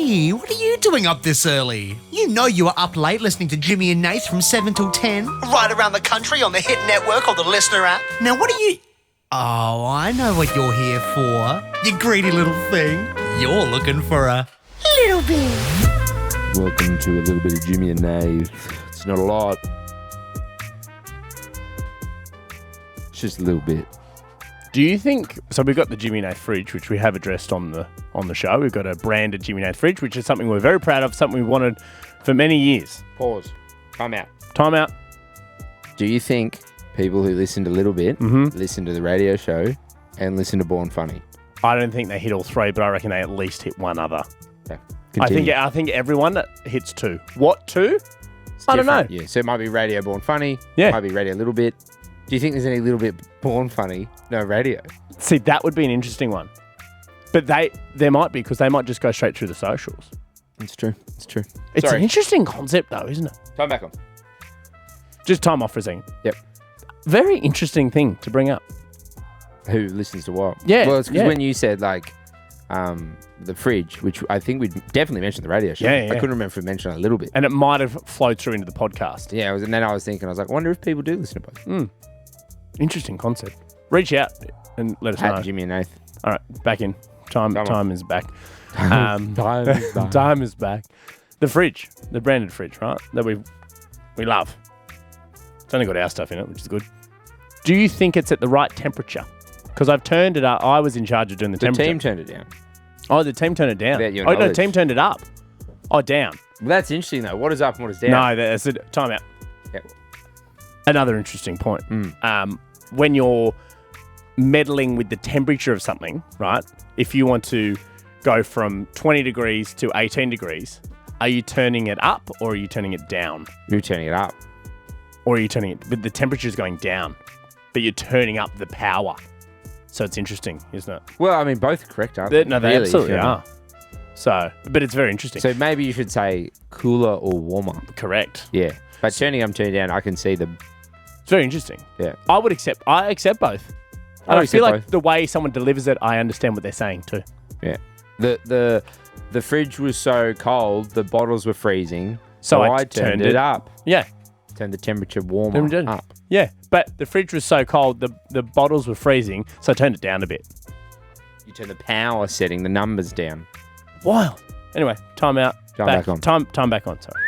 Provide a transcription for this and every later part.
Hey, what are you doing up this early? You know you were up late listening to Jimmy and Nath from 7 till 10, right around the country on the Hit Network or the Listener app. Now what are you... Oh, I know what you're here for. You greedy little thing. You're looking for a little bit. Welcome to a little bit of Jimmy and Nath. It's not a lot. It's just a little bit. Do you think... So we've got the Jimmy Nath fridge, which we have addressed on the show. We've got a branded Jimmy Nath fridge, which is something we're very proud of, something we wanted for many years. Pause. Time out. Time out. Do you think people who listen to Little Bit, listen to the radio show, and listen to Born Funny? I don't think they hit all three, but I reckon they at least hit one other. Okay. I think everyone hits two. What, two? I don't know. Yeah, so it might be Radio Born Funny. Yeah. It might be Radio Little Bit. Do you think there's any Little Bit Born Funny? No radio. See, that would be an interesting one. But there might be, because they might just go straight through the socials. It's true. It's true. It's an interesting concept, though, isn't it? Time back on. Just time off for a second. Yep. Very interesting thing to bring up. Who listens to what? Yeah. Well, it's because when you said, like, the fridge, which I think we definitely mentioned the radio show. Yeah. I couldn't remember if we mentioned it a little bit. And it might have flowed through into the podcast. Yeah, and then I was thinking, I was like, I wonder if people do listen to both. Interesting concept. Reach out and let us know. Jimmy and Nath. All right, back in. Time is back. Time is back. Time is back. The fridge, the branded fridge, right? That we love. It's only got our stuff in it, which is good. Do you think it's at the right temperature? Because I've turned it up. I was in charge of doing the temperature. The team turned it down. Oh, the team turned it down. Your Oh, no, the knowledge. team turned it up. Oh, down. Well, that's interesting, though. What is up and what is down? No, that's it. Time out. Yeah. Another interesting point. When you're meddling with the temperature of something, right? If you want to go from 20 degrees to 18 degrees, are you turning it up or are you turning it down? You're turning it up. Or are you turning it... But the temperature is going down, but you're turning up the power. So it's interesting, isn't it? Well, I mean, both are correct, aren't they? No, they absolutely are. So, but it's very interesting. So maybe you should say cooler or warmer. Correct. Yeah. But turning up, turning down, I can see them. It's very interesting. Yeah. I accept both. And I feel like the way someone delivers it, I understand what they're saying too. Yeah. The fridge was so cold, the bottles were freezing. So I turned it up. Yeah. Turned the temperature warmer up. Yeah. But the fridge was so cold, the bottles were freezing, so I turned it down a bit. You turn the power setting, the numbers down. Wild. Anyway, time out. Back on. Time back on, sorry.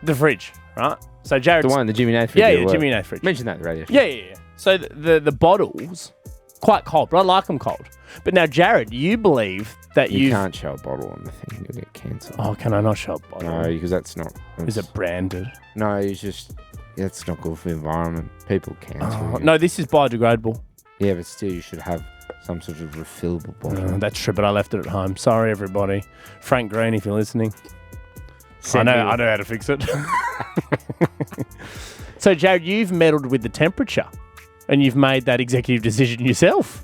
The fridge, right? So Jared's... The one, the Jimmy Nath fridge. Yeah, Jimmy Nath fridge. Mention that in the radio show. Yeah. So the bottles, quite cold, but I like them cold. But now, Jared, you believe that you can't show a bottle on the thing. You'll get cancelled. Oh, can I not show a bottle? No, because that's not... Is it branded? No, it's just... That's not good for the environment. People cancel. No, this is biodegradable. Yeah, but still, you should have some sort of refillable bottle. That's true, but I left it at home. Sorry, everybody. Frank Green, if you're listening. I know how to fix it. So, Jared, you've meddled with the temperature and you've made that executive decision yourself.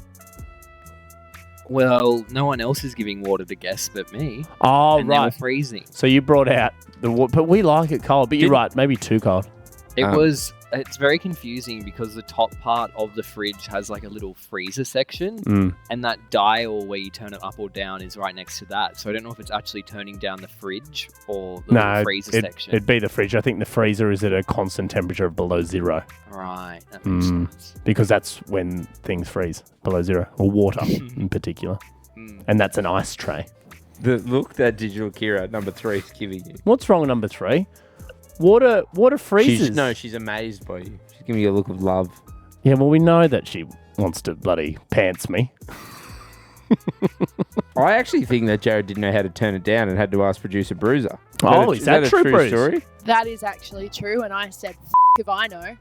Well, no one else is giving water to guests but me. Oh, and right. they were freezing. So you brought out the water, but we like it cold. But you're right, maybe too cold. It's very confusing because the top part of the fridge has like a little freezer section, and that dial where you turn it up or down is right next to that. So I don't know if it's actually turning down the fridge or the little freezer section. It'd be the fridge. I think the freezer is at a constant temperature of below zero. Right, that makes sense. Because that's when things freeze, below zero, or water in particular. And that's an ice tray. The look that Digital Kira number 3 is giving you. What's wrong with number 3? Water freezes. She's amazed by you. She's giving you a look of love. Yeah, well, we know that she wants to bloody pants me. I actually think that Jared didn't know how to turn it down and had to ask producer Bruiser. Is that true, Bruce? Story? That is actually true, and I said, if I know.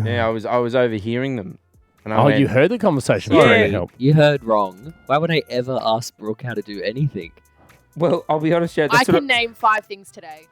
Yeah, I was overhearing them. And you heard the conversation. Yeah, you heard wrong. Why would I ever ask Brooke how to do anything? Well, I'll be honest, Jared. I can name 5 things today.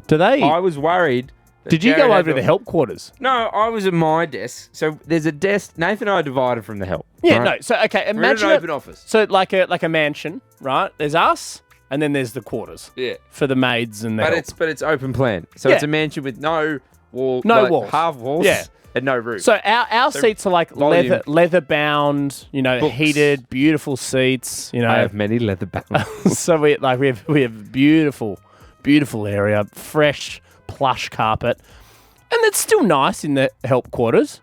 Do they? I was worried. Did you go over to the help quarters? No, I was at my desk. So there's a desk. Nathan and I are divided from the help. Yeah, right? no. So, okay, imagine We're in an open office. So like a mansion, right? There's us, and then there's the quarters. Yeah. For the maids and the help. But it's open plan. So it's a mansion with no wall. No walls. Half walls. Yeah. and no roof. So our seats are like volume. leather bound, Books. heated, beautiful seats. I have many leather bags. So we have beautiful area, fresh plush carpet, and it's still nice in the help quarters.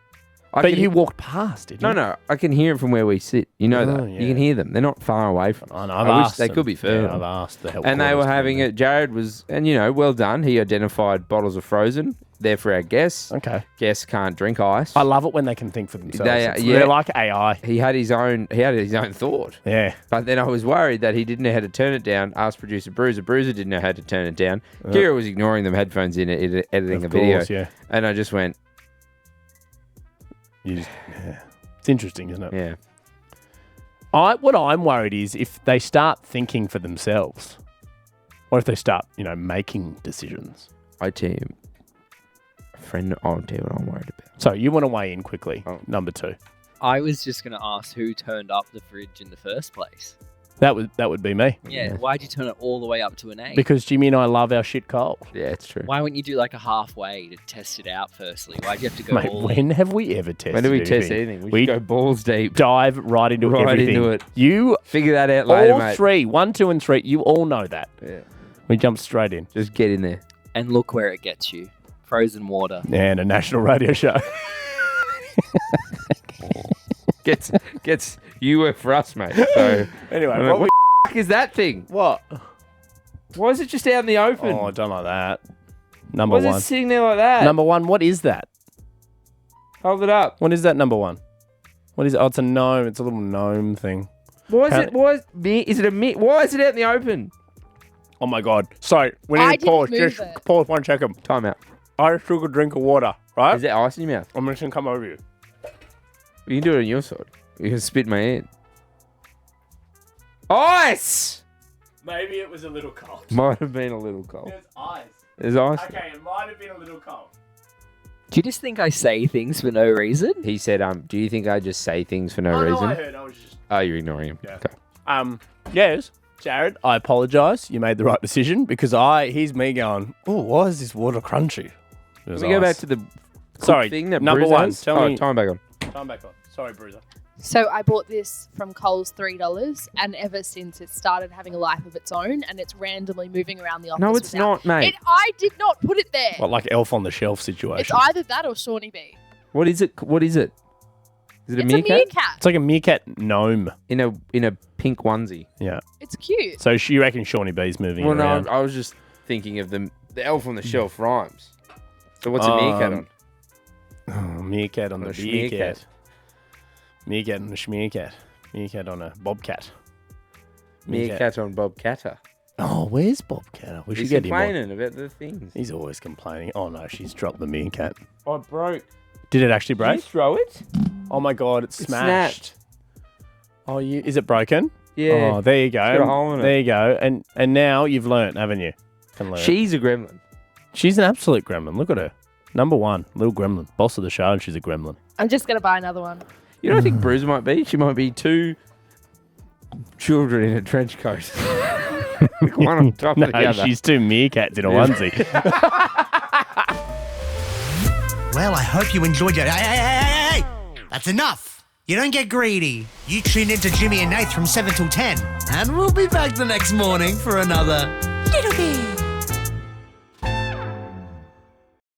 But you walked past, did you? No, I can hear it from where we sit. You know that. yeah. You can hear them. They're not far away from us. I know. I wish they could be further. Yeah, I've asked the help And they quarters were to having do it. Jared was, and well done. He identified bottles of frozen there for our guests. that. Okay. Guests can't drink ice. I love it when they can think for themselves. Yeah. They're like AI. He had his own thought. Yeah. But then I was worried that he didn't know how to turn it down. Asked producer Bruiser. Bruiser didn't know how to turn it down. Kira was ignoring them, headphones in, editing a video. Yeah. And I just went, It's interesting, isn't it? yeah. What I'm worried is if they start thinking for themselves, or if they start, making decisions. I'll tell you what I'm worried about. So you want to weigh in quickly. Oh. Number 2. I was just going to ask who turned up the fridge in the first place. That would be me. Yeah, why'd you turn it all the way up to an 8? Because Jimmy and I love our shit cold. Yeah, it's true. Why wouldn't you do like a halfway to test it out firstly? Why'd you have to go Mate, all when have we ever tested When do we anything? test anything? We just go balls deep. dive right into Right everything. into it. You, Figure that out later, all mate. 3, 1, 2, and 3, you all know that. Yeah. We jump straight in. Just get in there. And look where it gets you. Frozen water. And a national radio show. Gets you work for us, mate. So Anyway, I mean, what the fuck is that thing? What? Why is it just out in the open? Oh, I don't like that. Number Why is 1. it sitting there like that? Number 1, what is that? Hold it up. What is that, number 1? What is it? Oh, it's a gnome. It's a little gnome thing. Why is it? Why is it a me? Why is it out in the open? Oh, my God. Sorry, we I need to didn't pause. move Just it. pause 1 second. Time out. I took a drink of water, right? Is there ice in your mouth? I'm just going to come over you. You can do it on your side. You can spit in my hand. Ice! Maybe it was a little cold. Might have been a little cold. There's ice. There's ice. Okay, it might have been a little cold. Do you just think I say things for no reason? He said, do you think I just say things for no No, reason? I heard. I was just... Oh, you're ignoring him. Yeah. Okay. Yes, Jared, I apologise. You made the right decision because here's me going, oh, why is this water crunchy? Let me go back to the Sorry, thing that number Bruce 1. has. Tell me. Time back on. Time back on. Sorry, Bruiser. So I bought this from Coles $3, and ever since it started having a life of its own, and it's randomly moving around the office. No, it's not, mate. I did not put it there. What, like Elf on the Shelf situation? It's either that or Shawnee B. What is it? What is it? Is it a It's meerkat? a meerkat. It's like a meerkat gnome. In a pink onesie. Yeah. It's cute. So you reckon Shawnee B's moving Well, around? no, I was just thinking of the elf on the shelf rhymes. So what's a meerkat on? Oh, meerkat on the A meerkat. Meerkat on the schmeerkat. Meerkat on a bobcat. Meerkat on Bob Catter. Oh, where's Bobcat? We should He's get him on. complaining about the things. He's always complaining. Oh no, she's dropped the meerkat. Oh, it broke. Did it actually Did you break? throw it? Oh my god, it's It smashed. Oh, is it broken? Yeah. Oh, there you go. got a hole in it. There you go. And now you've learnt, haven't you? Can learn. She's a gremlin. She's an absolute gremlin. Look at her. Number 1, little gremlin. Boss of the show, and she's a gremlin. I'm just going to buy another one. You know what I think Bruiser might be? She might be 2 children in a trench coat. One on top of the No, other. she's 2 meerkats in a onesie. Well, I hope you enjoyed it. Hey! That's enough. You don't get greedy. You tune into Jimmy and Nath from 7 till 10. And we'll be back the next morning for another Little Bit